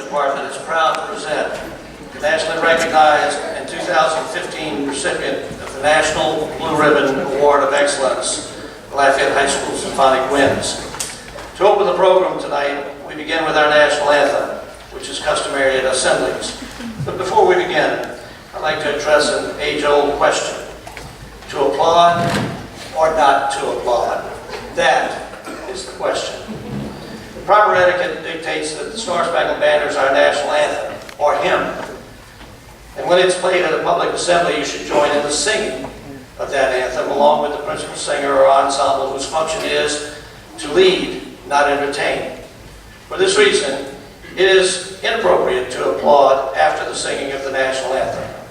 Department is proud to present the nationally recognized and 2015 recipient of the National Blue Ribbon Award of Excellence, the Lafayette High School Symphonic Winds. To open the program tonight, we begin with our national anthem, which is customary at assemblies. But before we begin, I'd like to address an age-old question. To applaud or not to applaud? That is the question. The proper etiquette dictates that the Star Spangled Banner is our national anthem, or hymn. And when it's played at a public assembly, you should join in the singing of that anthem, along with the principal singer or ensemble, whose function is to lead, not entertain. For this reason, it is inappropriate to applaud after the singing of the national anthem.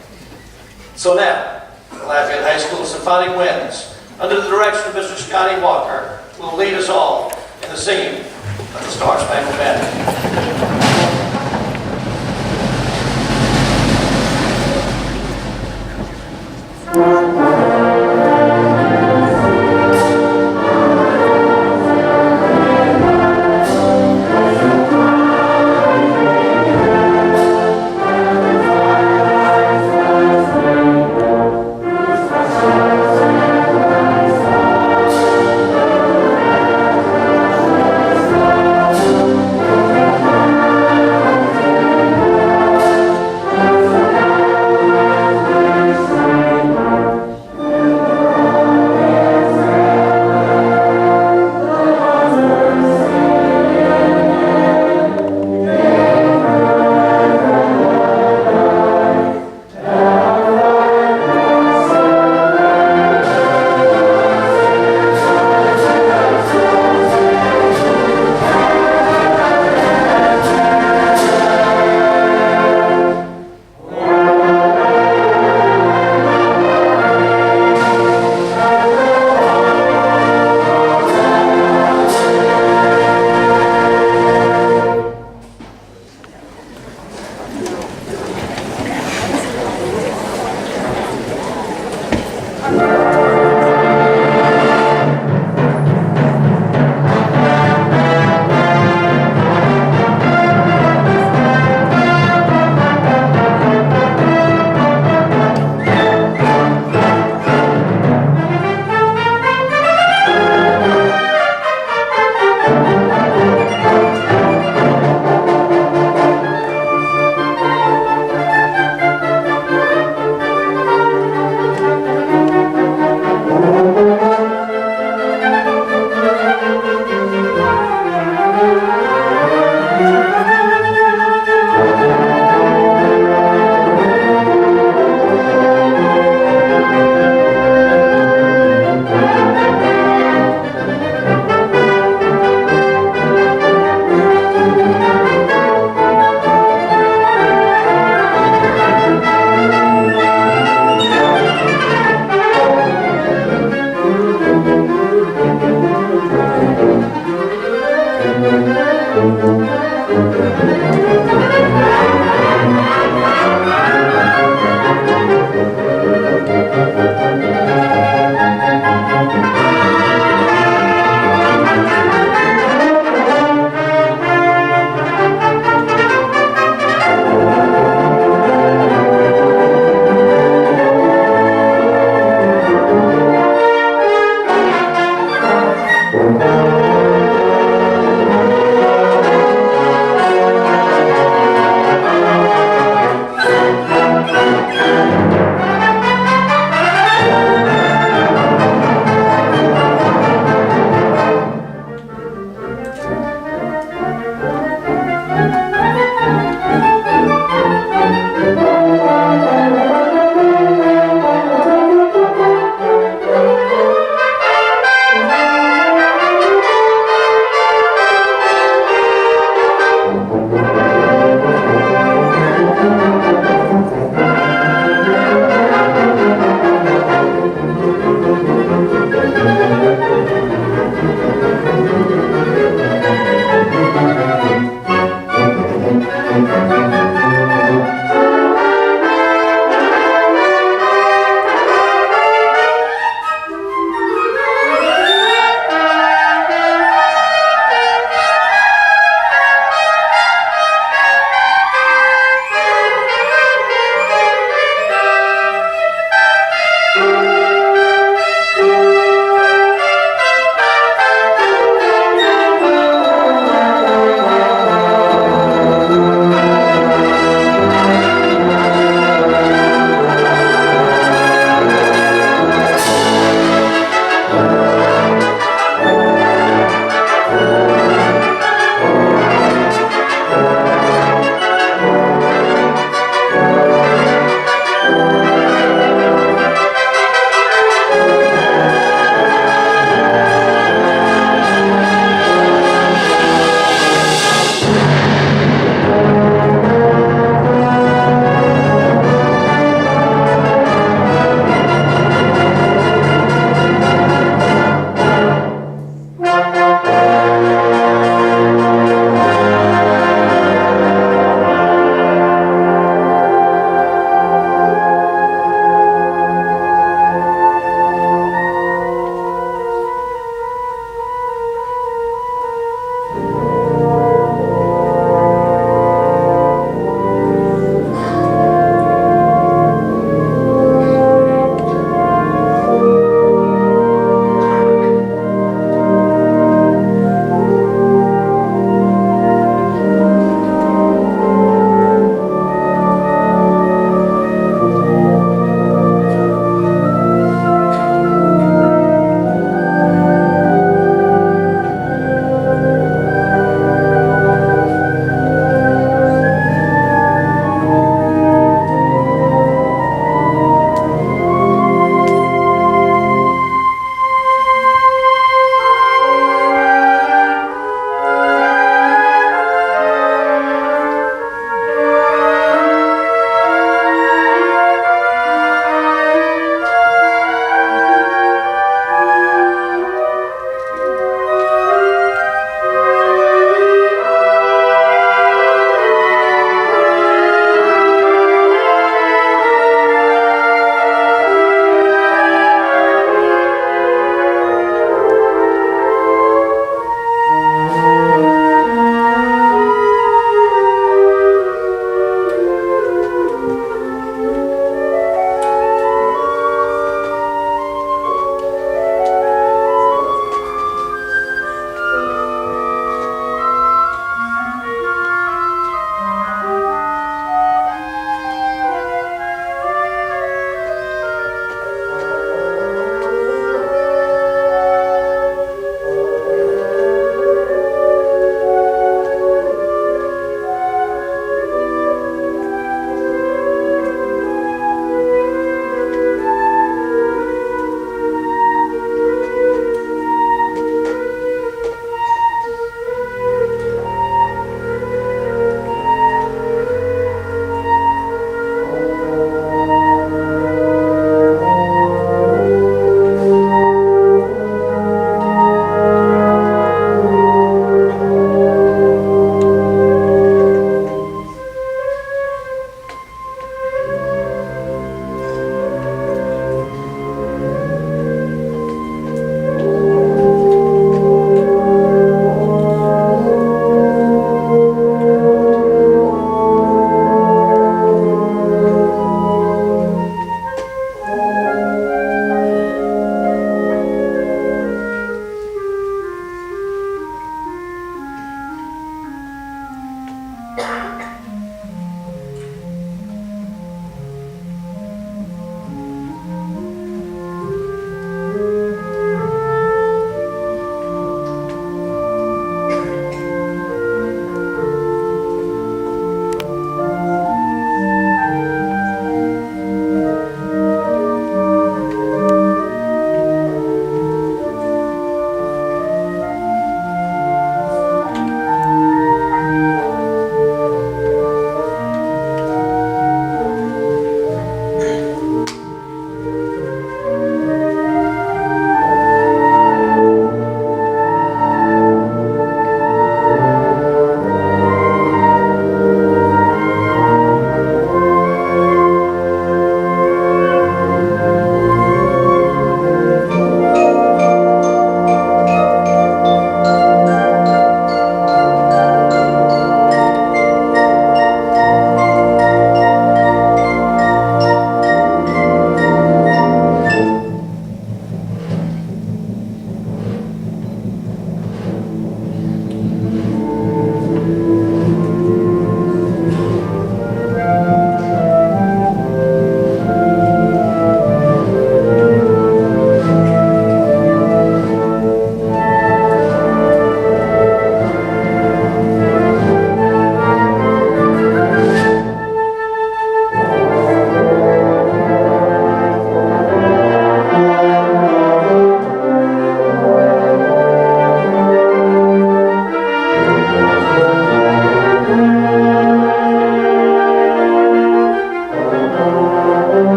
So now, the Lafayette High School Symphonic Winds, under the direction of Mr. Scotty Walker, will lead us all in the singing of the Star Spangled Banner.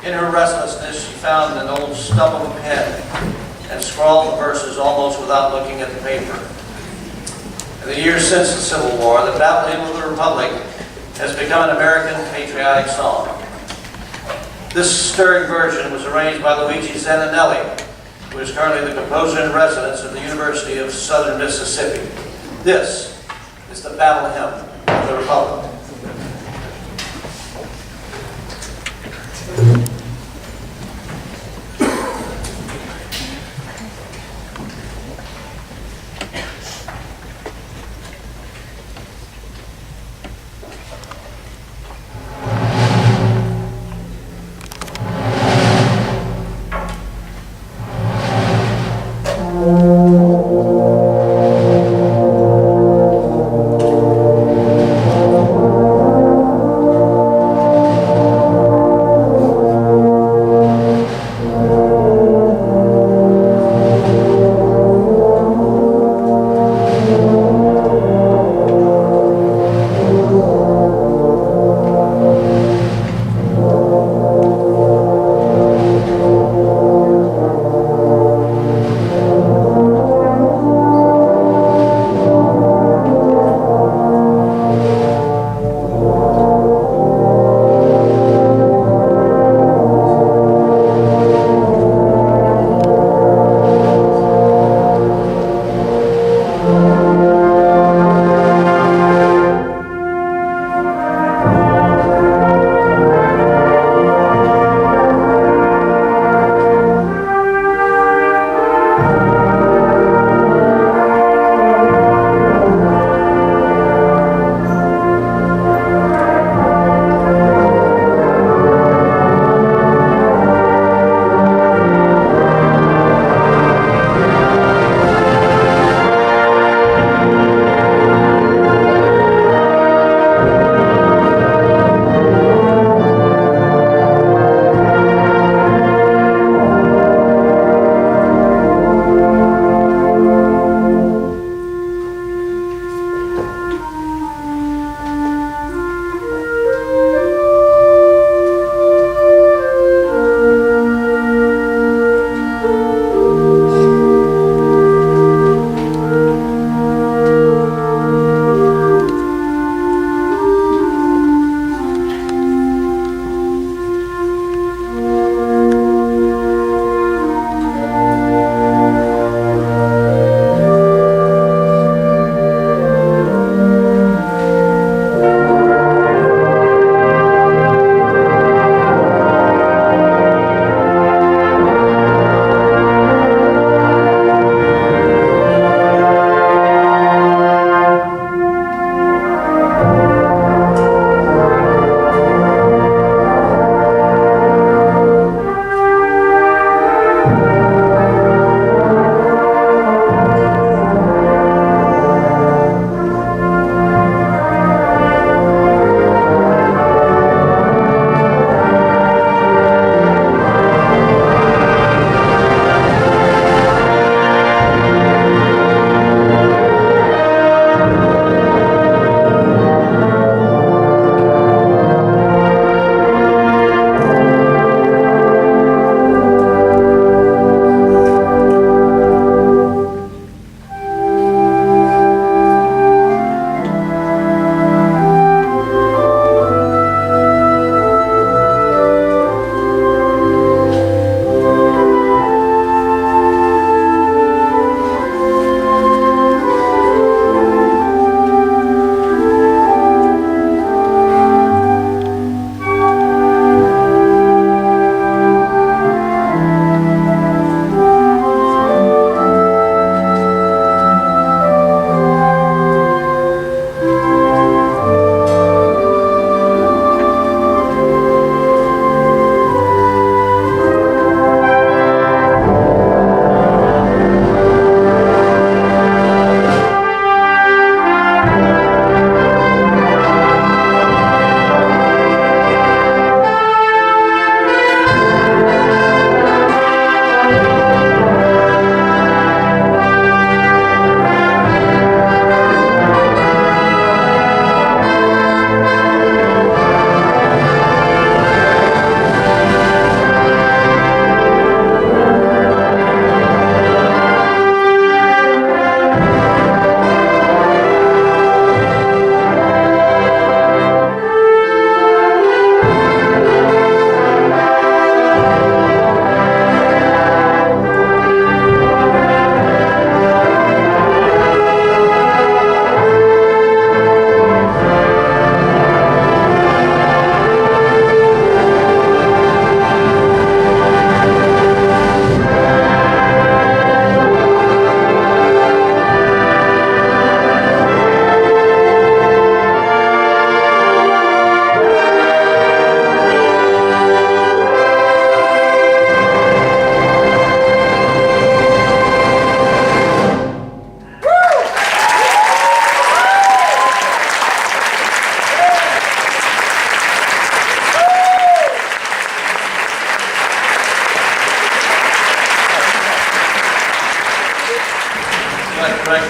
In her restlessness, she found an old stub of a pen and scrawled the verses almost without looking at the paper. In the years since the Civil War, the Battle Hymn of the Republic has become an American patriotic song. This stirring version was arranged by Luigi Zanninelli, who is currently the composer in residence at the University of Southern Mississippi. This is the Battle Hymn of the Republic.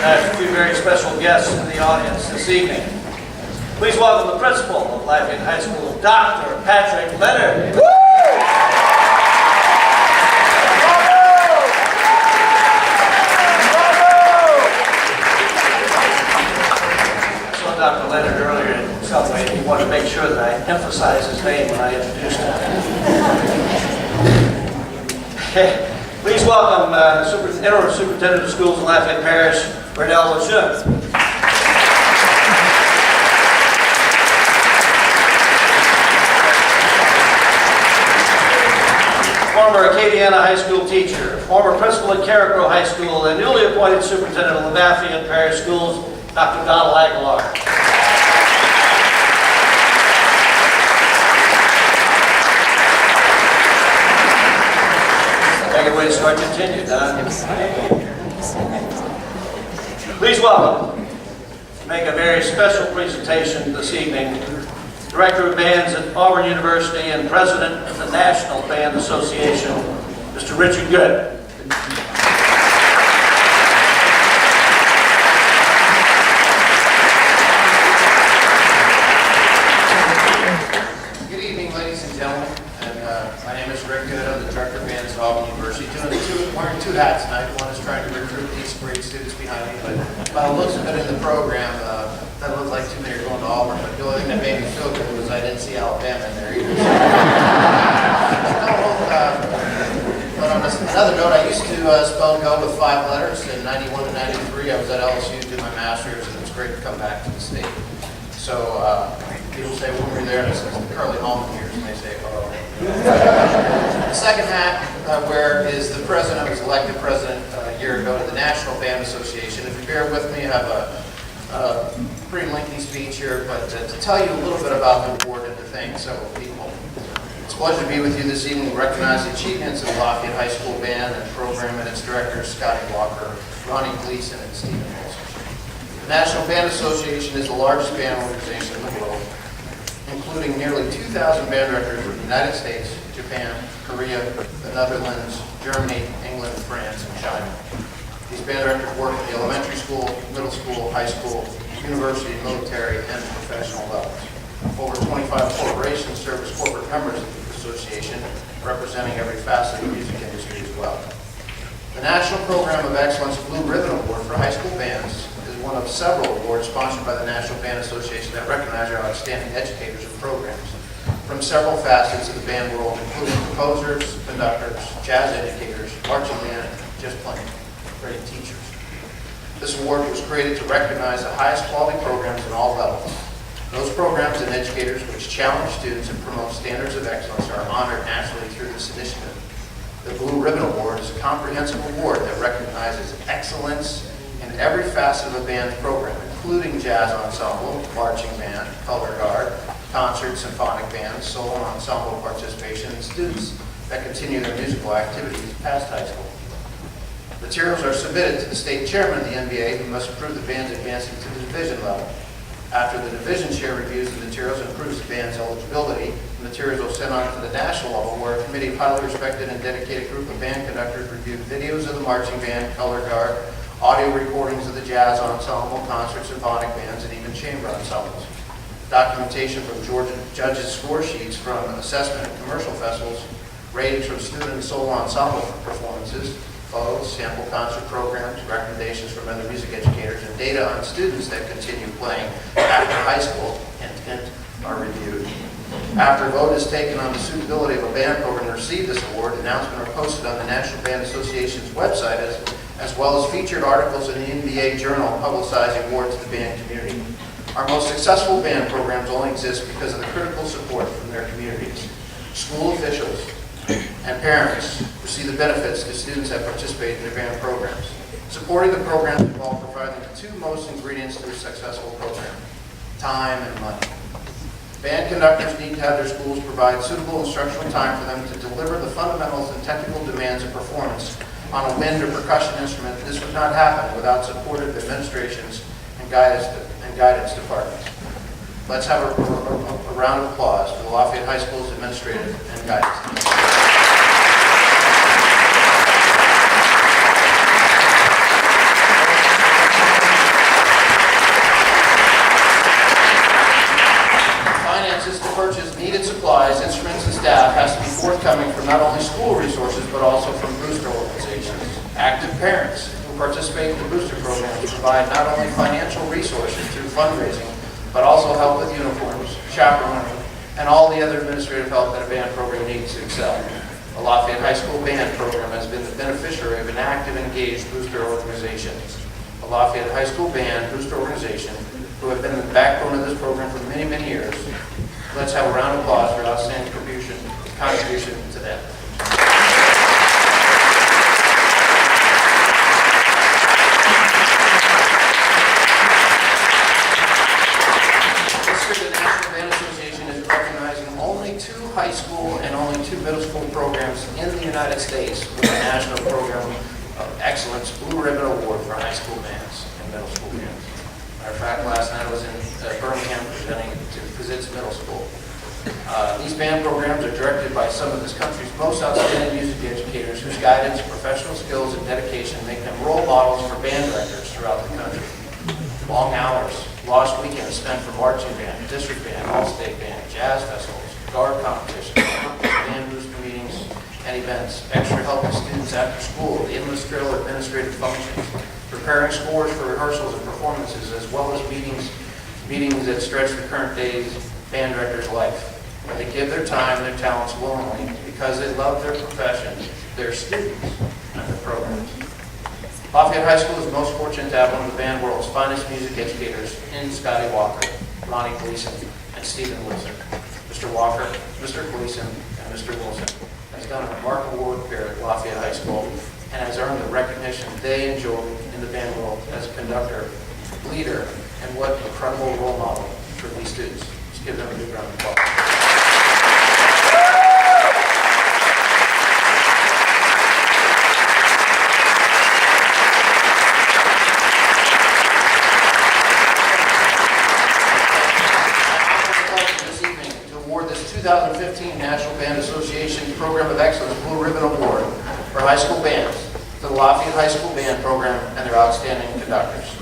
recognize a few very special guests in the audience this evening. Please welcome the principal of Lafayette High School, Dr. Patrick Leonard. I saw Dr. Leonard earlier in some way. He wanted to make sure that I emphasize his name when I introduced him. Please welcome Interim Superintendent of Schools in Lafayette Parish, Bernal Lejeune. Former Acadiana High School teacher, former principal at Carrickrow High School, and newly appointed superintendent of Lafayette Parish Schools, Dr. Donald Aguilar. Make a way to start continued, huh? Please welcome, make a very special presentation this evening, Director of Bands at Auburn University and President of the National Band Association, Mr. Richard Good. Good evening, ladies and gentlemen. My name is Rick Good. I'm the Director of Bands at Auburn University. Wearing two hats tonight. One is trying to recruit these great students behind me, but by the looks of it in the program, that looked like too many are going to Auburn. But the only thing that made me feel good was I didn't see Alabama in there either. But on another note, I used to spell go with 5 letters. In 91 to 93, I was at LSU to do my master's, and it's great to come back to the state. So people say, when we were there, and I said, Curly Hallman here, and they say, oh. The second hat I wear is the president. I was elected president a year ago to the National Band Association. If you bear with me, I have a pretty lengthy speech here, but to tell you a little bit about the award and to thank several people. It's a pleasure to be with you this evening to recognize the achievements of the Lafayette High School Band and program and its directors, Scotty Walker, Ronnie Gleason, and Stephen Wilson. The National Band Association is the largest band organization in the world, including nearly 2,000 band directors from the United States, Japan, Korea, the Netherlands, Germany, England, France, and China. These band directors work at the elementary school, middle school, high school, university, military, and professional levels. Over 25 corporations serve as corporate members of the association, representing every facet of the music industry as well. The National Program of Excellence Blue Ribbon Award for high school bands is one of several awards sponsored by the National Band Association that recognize our outstanding educators and programs from several facets of the band world, including composers, conductors, jazz educators, marching band, and just plain great teachers. This award was created to recognize the highest quality programs at all levels. Those programs and educators which challenge students and promote standards of excellence are honored nationally through this initiative. The Blue Ribbon Award is a comprehensive award that recognizes excellence in every facet of a band's program, including jazz ensemble, marching band, color guard, concert, symphonic band, solo and ensemble participation, and students that continue their musical activities past high school. Materials are submitted to the state chairman of the NBA, who must approve the bands advancing to the division level. After the division chair reviews the materials and approves the band's eligibility, the materials are sent on to the national level, where a committee of highly respected and dedicated group of band conductors review videos of the marching band, color guard, audio recordings of the jazz ensemble, concert, symphonic bands, and even chamber ensembles. Documentation from Georgia judges' score sheets from assessment and commercial festivals, ratings from student and solo ensemble performances, photos, sample concert programs, recommendations from other music educators, and data on students that continue playing after high school and are reviewed. After a vote is taken on the suitability of a band program to receive this award, announcements are posted on the National Band Association's website as well as featured articles in the NBA Journal publicizing awards to the band community. Our most successful band programs only exist because of the critical support from their communities. School officials and parents receive the benefits to students that participate in their band programs. Supporting the programs involves providing the two most ingredients to a successful program: time and money. Band conductors need to have their schools provide suitable instructional time for them to deliver the fundamentals and technical demands of performance on a wind or percussion instrument. This would not happen without supportive administrations and guidance departments. Let's have a round of applause for the Lafayette High School's administrative and guidance team. staff has to be forthcoming from not only school resources, but also from booster organizations. Active parents who participate in the booster programs provide not only financial resources through fundraising, but also help with uniforms, chaperoning, and all the other administrative help that a band program needs to excel. The Lafayette High School Band Program has been the beneficiary of an active and engaged booster organization. The Lafayette High School Band Booster Organization, who have been the backbone of this program for many, many years. Let's have a round of applause for outstanding contribution to them. This year, the National Band Association is recognizing only 2 high school and only 2 middle school programs in the United States with the National Program of Excellence Blue Ribbon Award for high school bands and middle school bands. Matter of fact, last night I was in Birmingham presenting to Kazitz Middle School. These band programs are directed by some of this country's most outstanding music educators whose guidance, professional skills, and dedication make them role models for band directors throughout the country. Long hours, lost weekends spent for marching band, district band, all-state band, jazz festivals, guard competitions, band booster meetings, and events, extra help with students after school, the endless trail of administrative functions, preparing scores for rehearsals and performances, as well as meetings that stretch the current day's band director's life. They give their time, their talents willingly because they love their profession, their students, and their programs. Lafayette High School is most fortunate to have one of the band world's finest music educators in Scotty Walker, Ronnie Gleason, and Stephen Wilson. Mr. Walker, Mr. Gleason, and Mr. Wilson has done a remarkable work here at Lafayette High School and has earned the recognition they enjoy in the band world as a conductor, leader, and what an incredible role model for these students. Let's give them a big round of applause. This evening to award this 2015 National Band Association Program of Excellence Blue Ribbon Award for high school bands to the Lafayette High School Band Program and their outstanding conductors.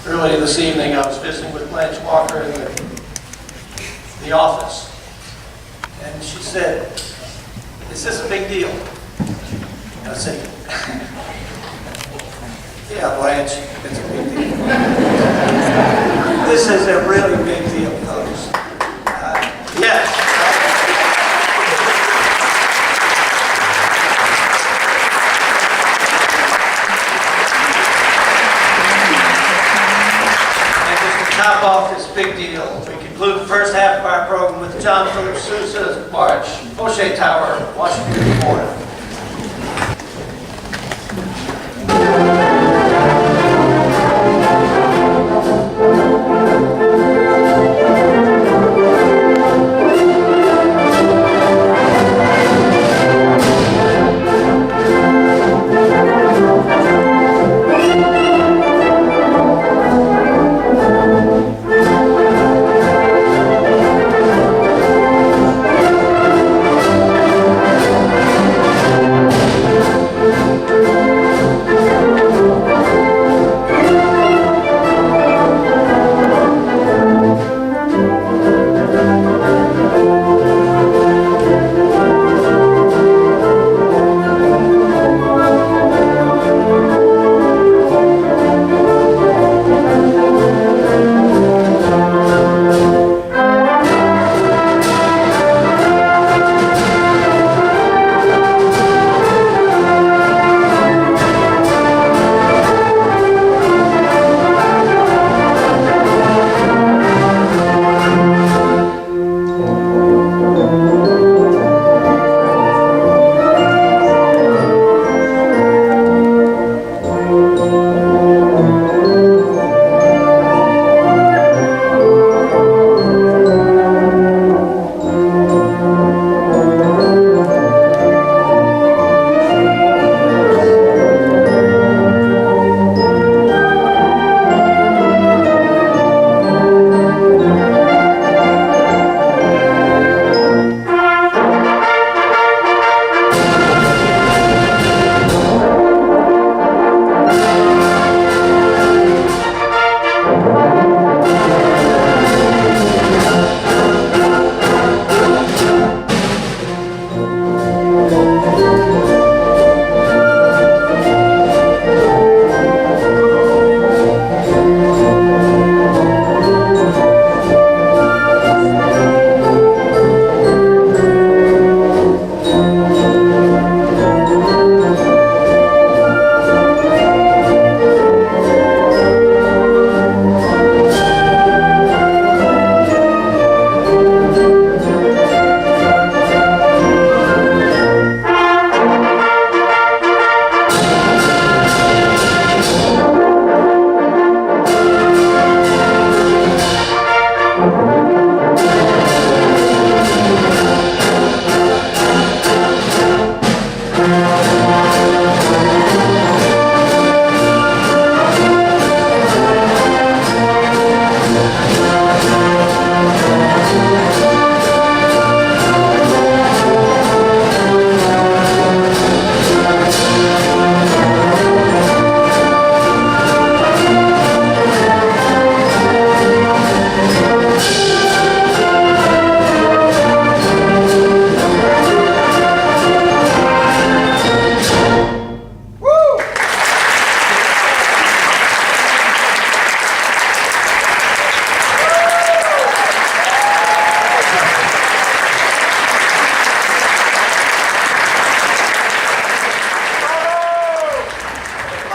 Earlier this evening, I was visiting with Blanche Walker in the office, and she said, "Is this a big deal?" And I said, "Yeah, Blanche, it's a big deal. This is a really big deal, folks." Yes. Top off this big deal. We conclude the first half of our program with John Philip Sousa's March, O'Shea Tower, Washington, Florida.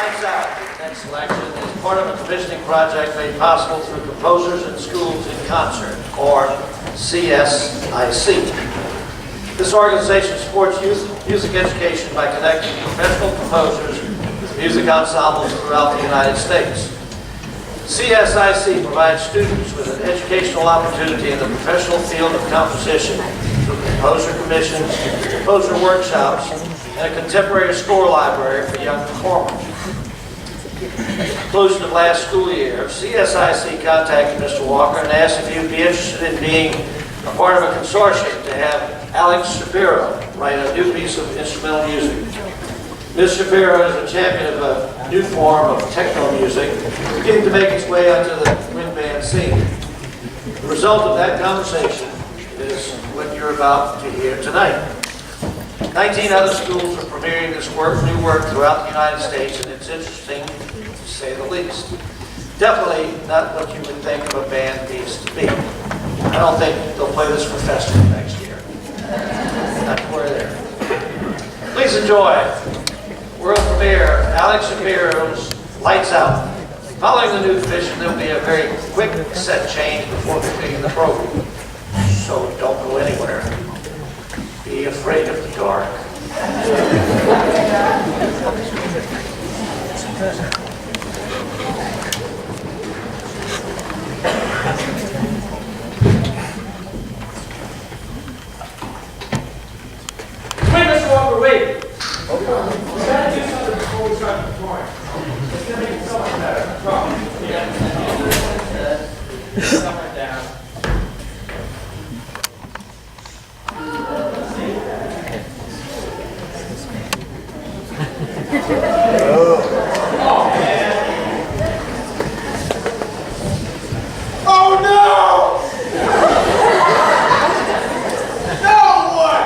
Lights Out, the next selection, is part of a commissioning project made possible through Composers in Schools in Concert, or CSIC. This organization supports music education by connecting professional composers with music ensembles throughout the United States. CSIC provides students with an educational opportunity in the professional field of composition through composer commissions, composer workshops, and a contemporary score library for young performers. At the conclusion of last school year, CSIC contacted Mr. Walker and asked if he would be interested in being a part of a consortium to have Alex Shapiro write a new piece of instrumental music. Ms. Shapiro is a champion of a new form of techno music, beginning to make its way onto the wind band scene. The result of that conversation is what you're about to hear tonight. 19 other schools are premiering this new work throughout the United States, and it's interesting, to say the least. Definitely not what you would think of a band needs to be. I don't think they'll play this for festival next year. That's where they're. Please enjoy world premiere, Alex Shapiro's Lights Out. Following the new division, there'll be a very quick set change before completing the program. So don't go anywhere. Be afraid of the dark. Wait, Mr. Walker, wait! We gotta do something before we start performing. It's gonna make it so much better. Come. Somewhere down. Oh, man. Oh, no! No, what?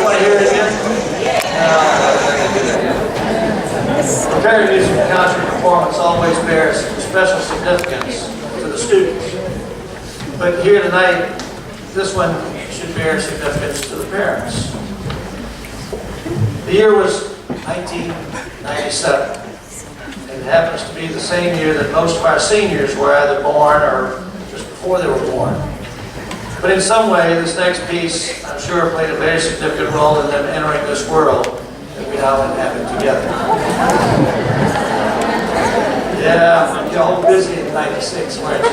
Want to hear it again? Preparing music concert performance always bears special significance to the students. But here tonight, this one should bear significance to the parents. The year was 1997. And it happens to be the same year that most of our seniors were either born or just before they were born. But in some way, this next piece, I'm sure, played a very significant role in them entering this world that we now inhabit together. Yeah, you're all busy in '96, weren't you?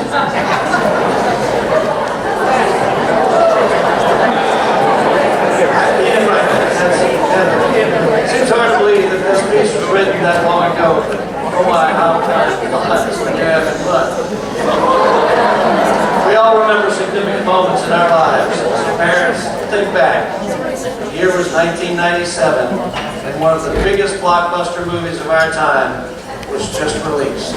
Yeah, right. It seems hard to believe that this piece was written that long ago, but oh my, how time flies when you're having fun. We all remember significant moments in our lives. So parents, think back. The year was 1997, and one of the biggest blockbuster movies of our time was just released.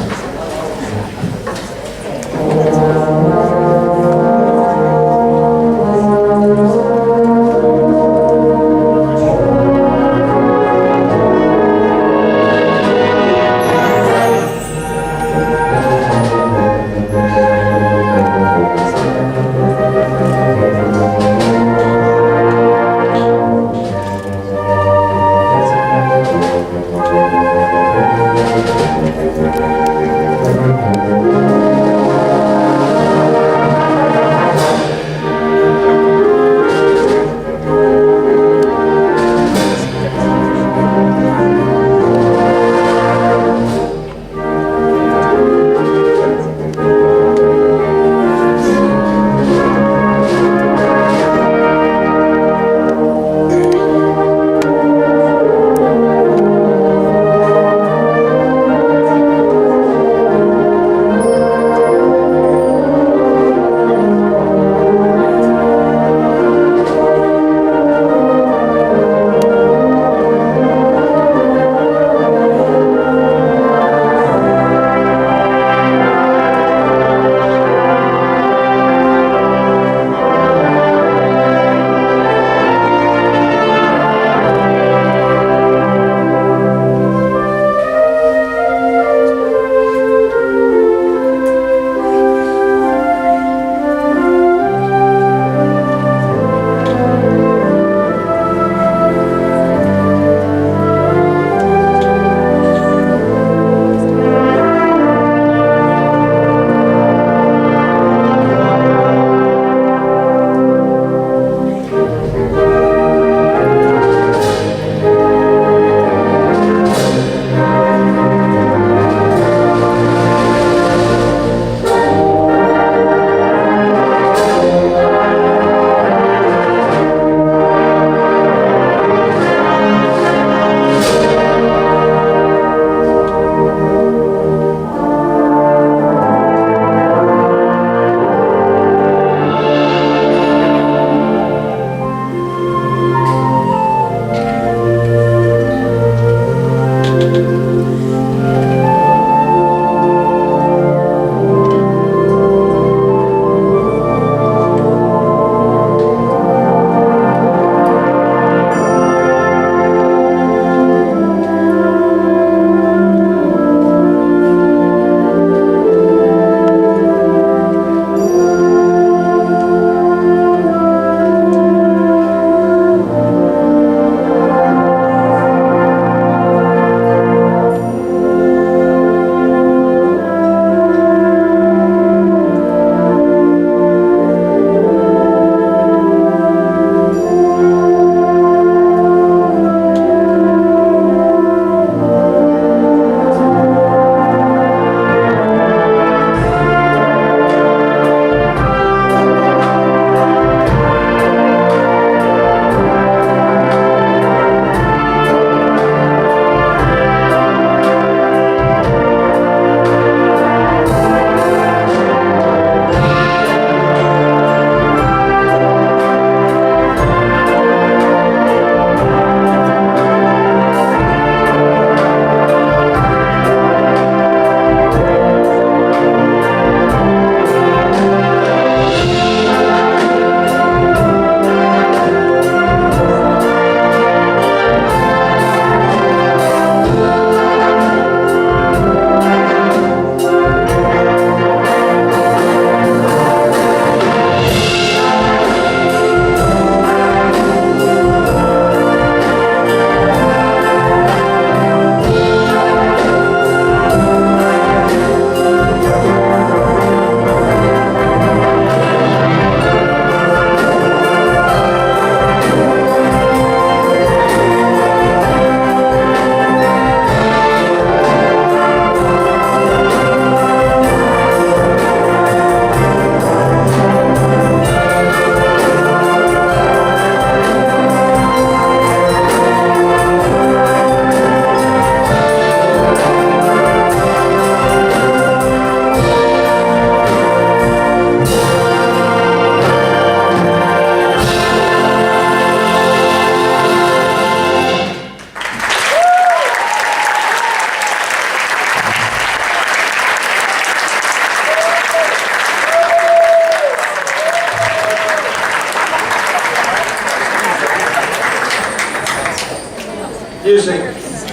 Music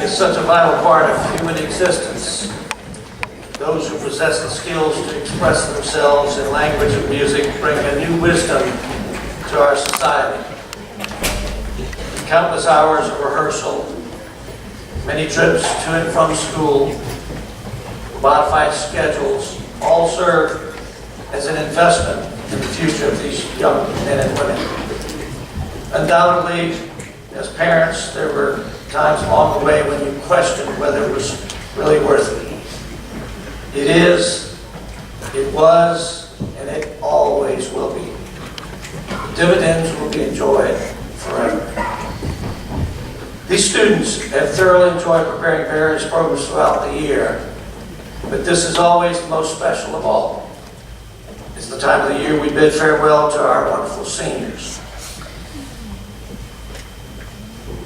is such a vital part of human existence. Those who possess the skills to express themselves in language of music bring a new wisdom to our society. Countless hours of rehearsal, many trips to and from school, modified schedules, all serve as an investment in the future of these young men and women. Undoubtedly, as parents, there were times along the way when you questioned whether it was really worth it. It is, it was, and it always will be. The dividends will be enjoyed forever. These students have thoroughly enjoyed preparing various programs throughout the year, but this is always the most special of all. It's the time of the year we bid farewell to our wonderful seniors.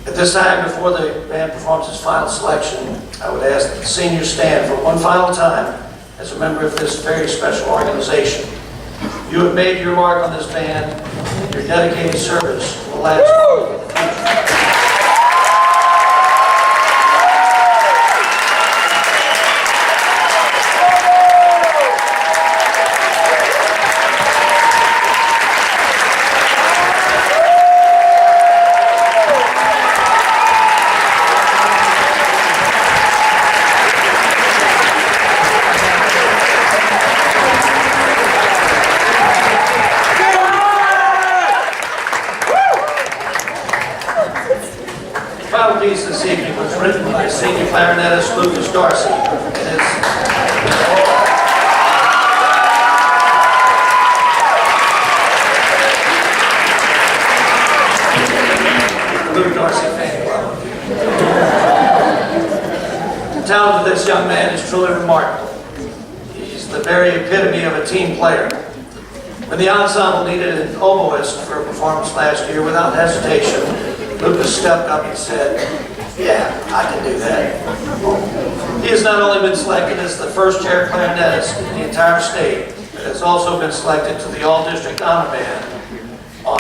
At this time, before the band performs its final selection, I would ask that the seniors stand for one final time as a member of this very special organization. You have made your mark on this band, and your dedicated service will last long in the future. The final piece this evening was written by senior clarinetist Lukas Dorcy, and it's Lukas Dorcy fan club. The talent of this young man is truly remarkable. He's the very epitome of a team player. When the ensemble needed an oboist for a performance last year, without hesitation, Lukas stepped up and said, "Yeah, I can do that." He has not only been selected as the first chair clarinetist in the entire state, but has also been selected to the All-District Honor Band on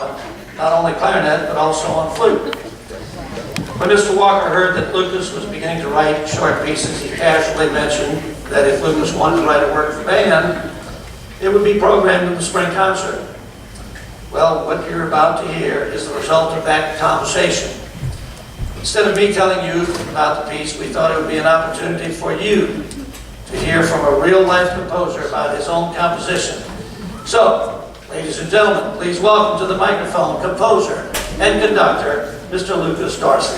not only clarinet, but also on flute. When Mr. Walker heard that Lukas was beginning to write short pieces, he casually mentioned that if Lukas wanted to write a work for band, it would be programmed in the spring concert. Well, what you're about to hear is the result of that conversation. Instead of me telling you about the piece, we thought it would be an opportunity for you to hear from a real-life composer about his own composition. So, ladies and gentlemen, please welcome to the microphone composer and conductor, Mr. Lukas Dorcy.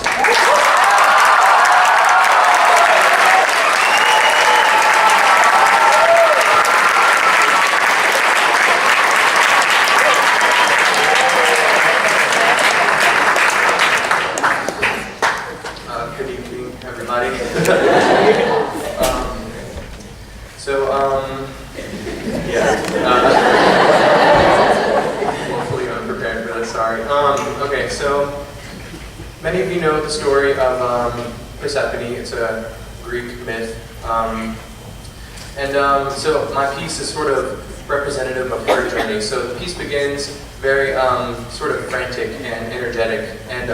Hopefully I'm prepared for this, sorry. Okay, so many of you know the story of Recipient. It's a Greek myth. So my piece is sort of representative of her journey. So the piece begins very sort of frantic and energetic, and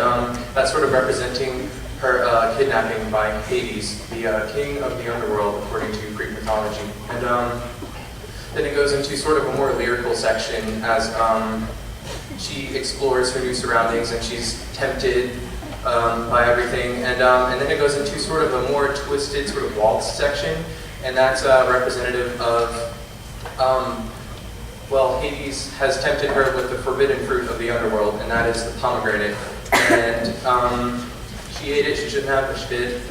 that's sort of representing her kidnapping by Hades, the king of the underworld, according to Greek mythology. And then it goes into sort of a more lyrical section as she explores her new surroundings and she's tempted by everything. And then it goes into sort of a more twisted sort of waltz section, and that's representative of, well, Hades has tempted her with the forbidden fruit of the underworld, and that is the pomegranate. And she ate it, she shouldn't have, but she did.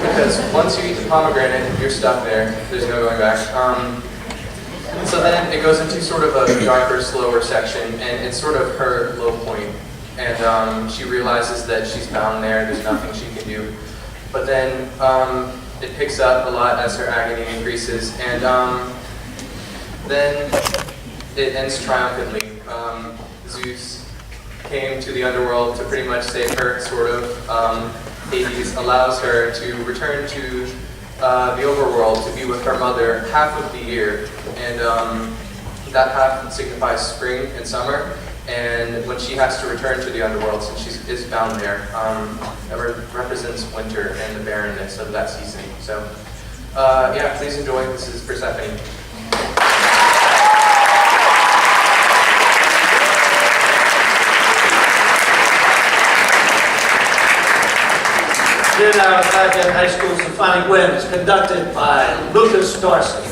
Because once you eat the pomegranate, you're stuck there. There's no going back. So then it goes into sort of a darker, slower section, and it's sort of her low point. And she realizes that she's bound there, there's nothing she can do. But then it picks up a lot as her agony increases, and then it ends triumphantly. Zeus came to the underworld to pretty much save her, sort of. Hades allows her to return to the overworld to be with her mother half of the year, and that half signifies spring and summer, And when she has to return to the underworld, since she is bound there, that represents winter and the barrenness of that season. So, yeah, please enjoy. This is Persephone. Then our Lafayette High School Symphonic Winds, conducted by Lukas Dorcy.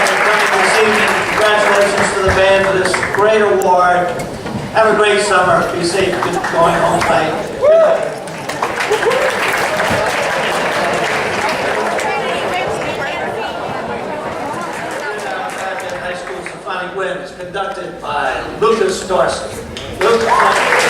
for coming this evening. Congratulations to the band for this great award. Have a great summer. Be safe. Good going home tonight. Good night. High School Symphonic Winds, conducted by Lukas Dorcy. Lukas.